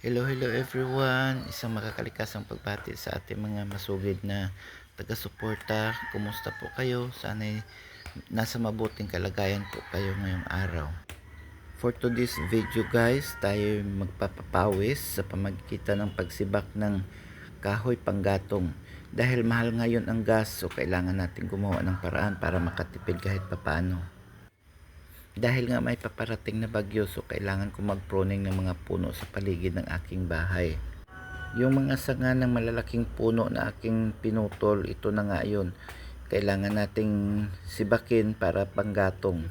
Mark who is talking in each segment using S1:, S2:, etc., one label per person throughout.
S1: Hello everyone. Isang makakalikasang pagbati sa ating mga masugid na taga-suporta. Kumusta po kayo? Sana'y nasa mabuting kalagayan po kayo ngayong araw. For today's video guys, tayo magpapapawis sa pamamagitan ng pagsibak ng kahoy panggatong. Dahil mahal ngayon ang gas, so kailangan natin gumawa ng paraan para makatipid kahit papaano. Dahil nga may paparating na bagyo, so kailangan ko mag-pruning ng mga puno sa paligid ng aking bahay. Yung mga sanga ng malalaking puno na aking pinutol, ito na nga yun. Kailangan nating sibakin para panggatong.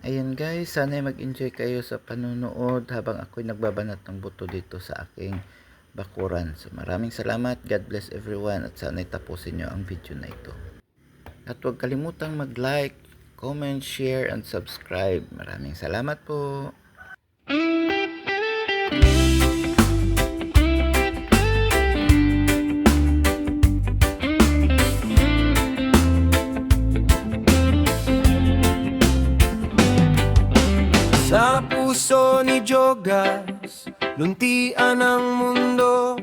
S1: Ayan guys, sana'y mag-enjoy kayo sa panunood habang ako'y nagbabanat ng buto dito sa aking bakuran. So maraming salamat, God bless everyone, at sana'y tapusin nyo ang video na ito. At huwag kalimutang mag-like, comment, share, and subscribe. Maraming salamat po.
S2: Sa puso ni Jogas, luntian ang mundo.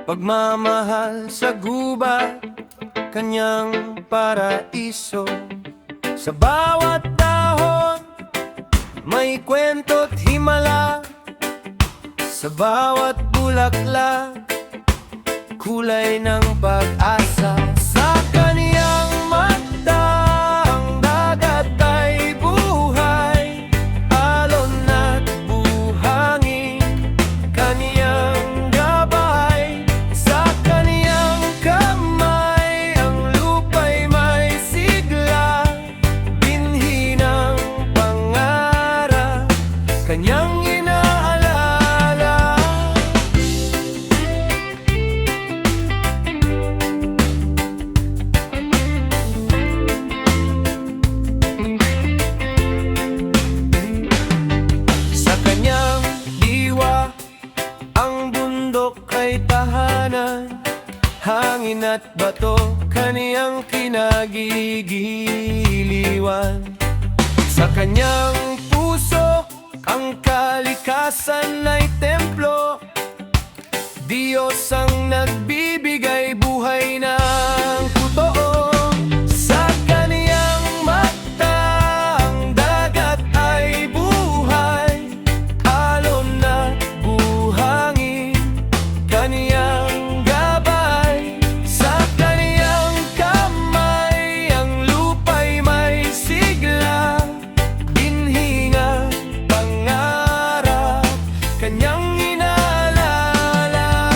S2: Pagmamahal sa gubat, kanyang paraiso. Sa bawat dahon, may kwento't himala. Sa bawat bulaklak, kulay ng pag-asa. Sa kaniyang mata, ang dagat ay buhay, alon at buhangin, kaniyang gabay. Sa kaniyang kamay, ang lupa'y may sigla, binhi ng pangarap, kanyang inaalala. Sa kanyang diwa, ang bundok ay tahanan, hangin at bato, kaniyang kinagigiliwan. Sa kanyang puso, ang kalikasan ay templo, Diyos ang nagbibigay buhay ng totoo. Sa kaniyang mata, ang dagat ay buhay, alon at buhangin, kaniyang gabay. Sa kaniyang kamay, ang lupa'y may sigla, binhi ng pangarap, kanyang inaalala.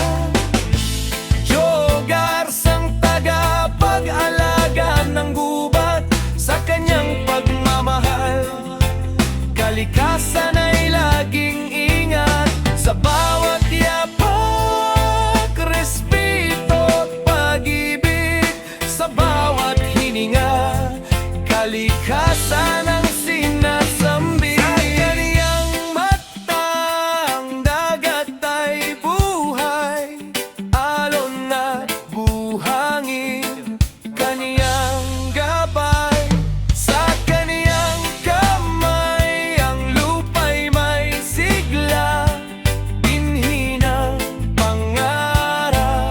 S2: Jogars ang tagapag-alaga ng gubat, sa kanyang pagmamahal, kalikasan ay laging ingat. Sa bawat yapak, respeto at pag-ibig, sa bawat hininga, kalikasan ang sinasambi. Sa kaniyang mata, ang dagat ay buhay, alon at buhangin, kaniyang gabay. Sa kaniyang kamay, ang lupa'y may sigla, binhi ng pangarap,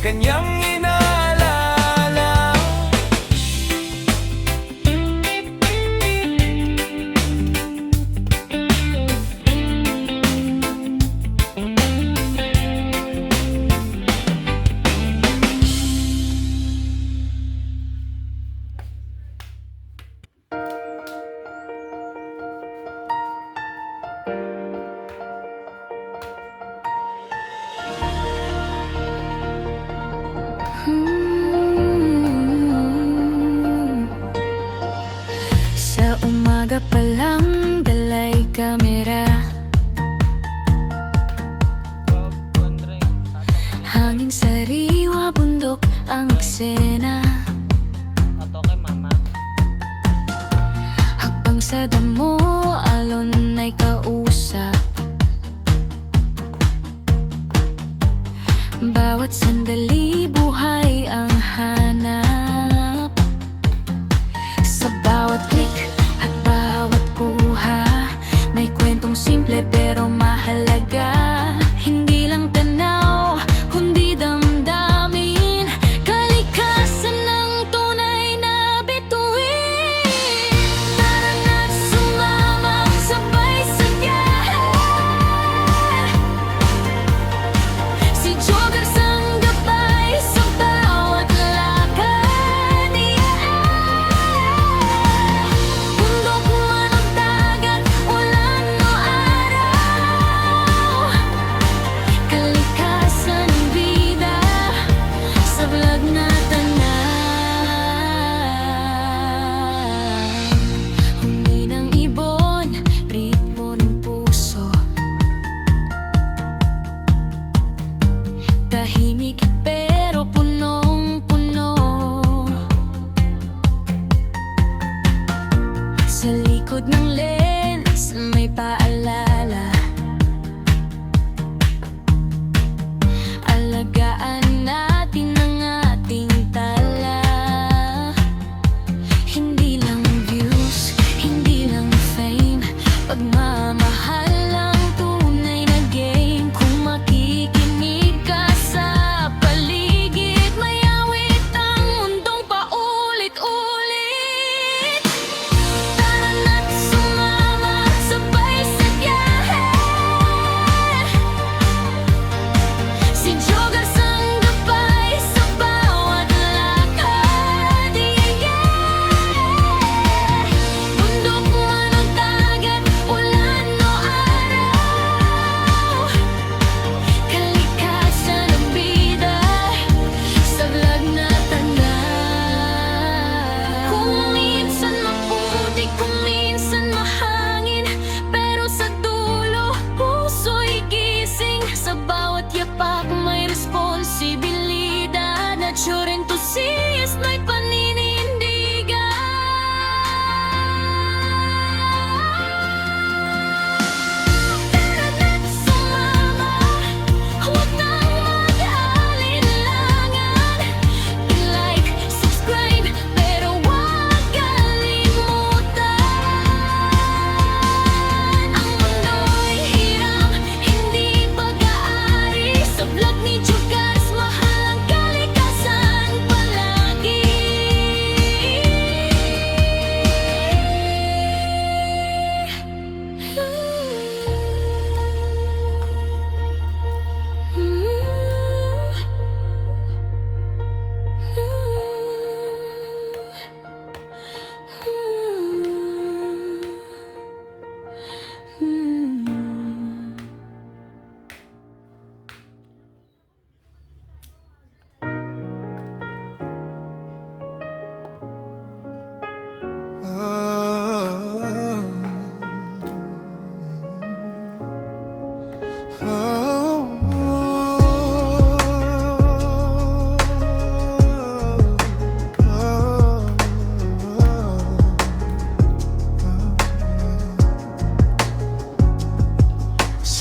S2: kanyang inaalala.
S3: Sa umaga pa lang, dalay kamera, hanging sariwa, bundok ang eksena. Hakbang sa damo, alon ay kausap, bawat sandali, buhay ang hanap. Sa bawat click at bawat kuha, may kwentong simple pero mahalaga.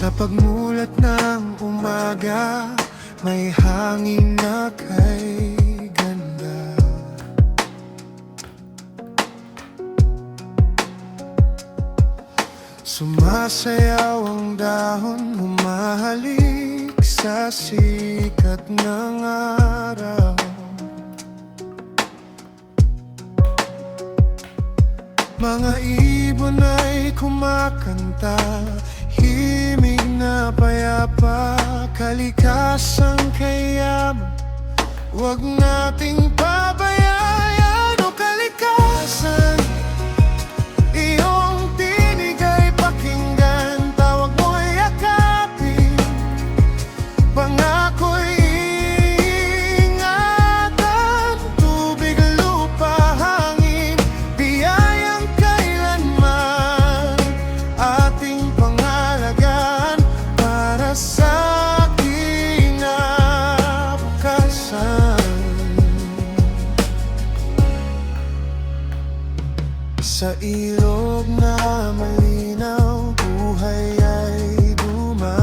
S4: Sa pagmulat ng umaga, may hangin na kay ganda. Sumasayaw ang dahon, humahalik sa sikat ng araw. Mga ibon ay kumakanta, himig na payapa, kalikasan kayaman, huwag nating pabayaan. O kalikasan, iyong tinig ay pakinggan, tawag mo'y yakapin, pangako'y ingatan. Tubig, lupa, hangin, biyayang kailanman ating pangalagaan para sa kinabukasan. Sa ilog na malinaw, buhay ay dumadaloy.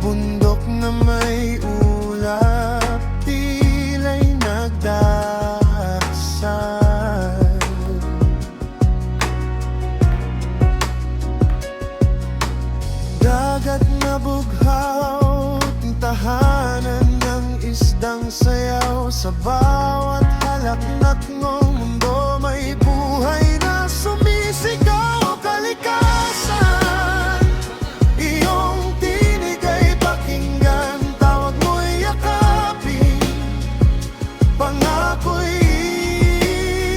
S4: Bundok na may ulap, tila'y nagdarasal. Dagat na bughaw, tahanan ng isdang sayaw. Sa bawat halaknak ng mundo, may buhay na sumisigaw. O kalikasan, iyong tinig ay pakinggan, tawag mo'y yakapin, pangako'y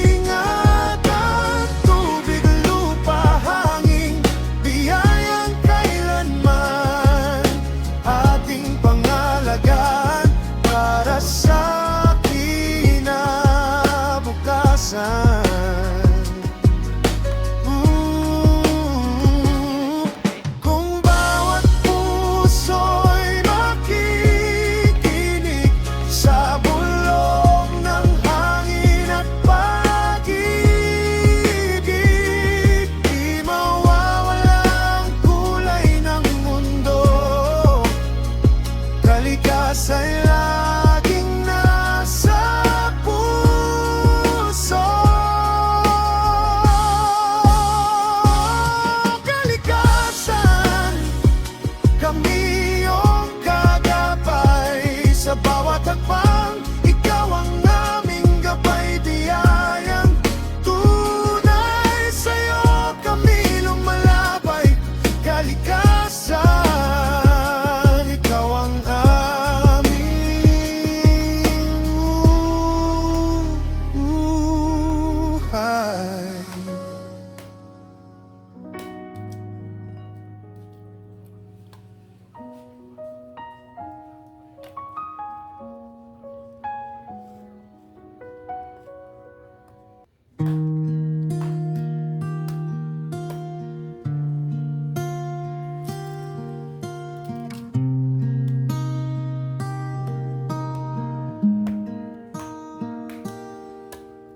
S4: ingatan. Tubig, lupa, hangin, biyayang kailanman ating pangalagaan para sa kinabukasan. Kung bawat puso'y makikinig sa bulong ng hangin at pag-ibig, di mawawala ang kulay ng mundo. Kalikasan laging nasa puso. Kalikasan, kami iyong kagabay sa bawat hakbang. Ikaw ang aming gabay, diyayang tunay. Sa'yo kami lumalabay. Kalikasan, ikaw ang aming buhay.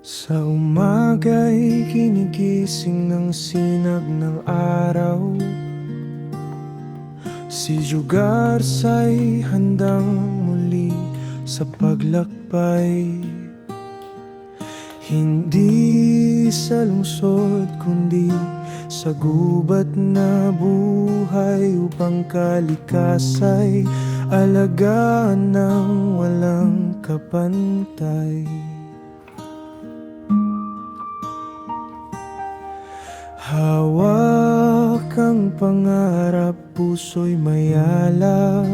S4: Sa umaga'y kinigising ng sinag ng araw, si Jugarsa'y handang muli sa paglakbay. Hindi sa lungsod kundi sa gubat na buhay, upang kalikasa'y alagaan ng walang kapantay. Hawak ang pangarap, puso'y mayala,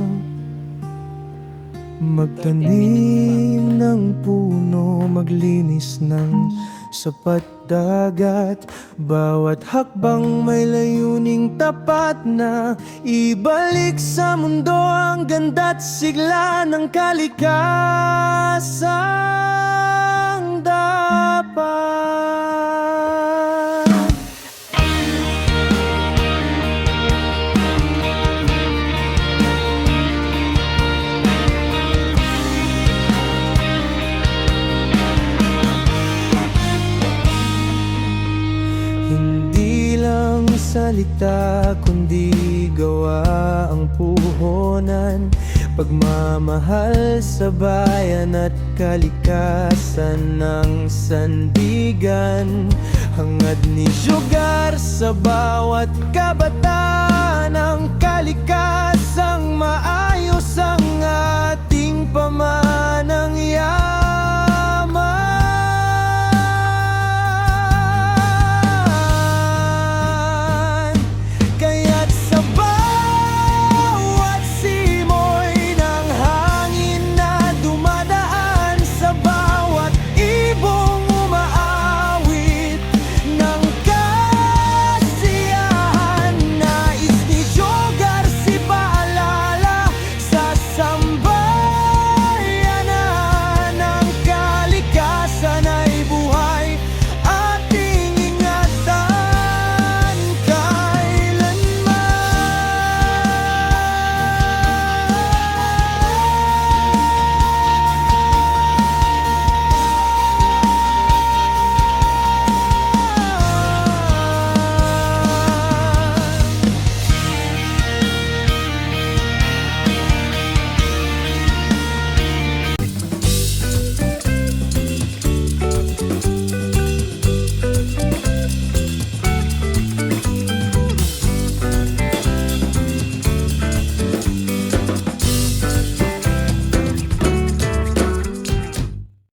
S4: magtanim ng puno, maglinis ng sapat dagat. Bawat hakbang may layuning tapat na ibalik sa mundo ang ganda't sigla ng kalikasang dapat.
S5: salita kundi gawa ang puhunan, pagmamahal sa bayan at kalikasan ng sandigan. Hangad ni Sugar sa bawat kabataan, ang kalikasang maayos ang ating pamanangyan.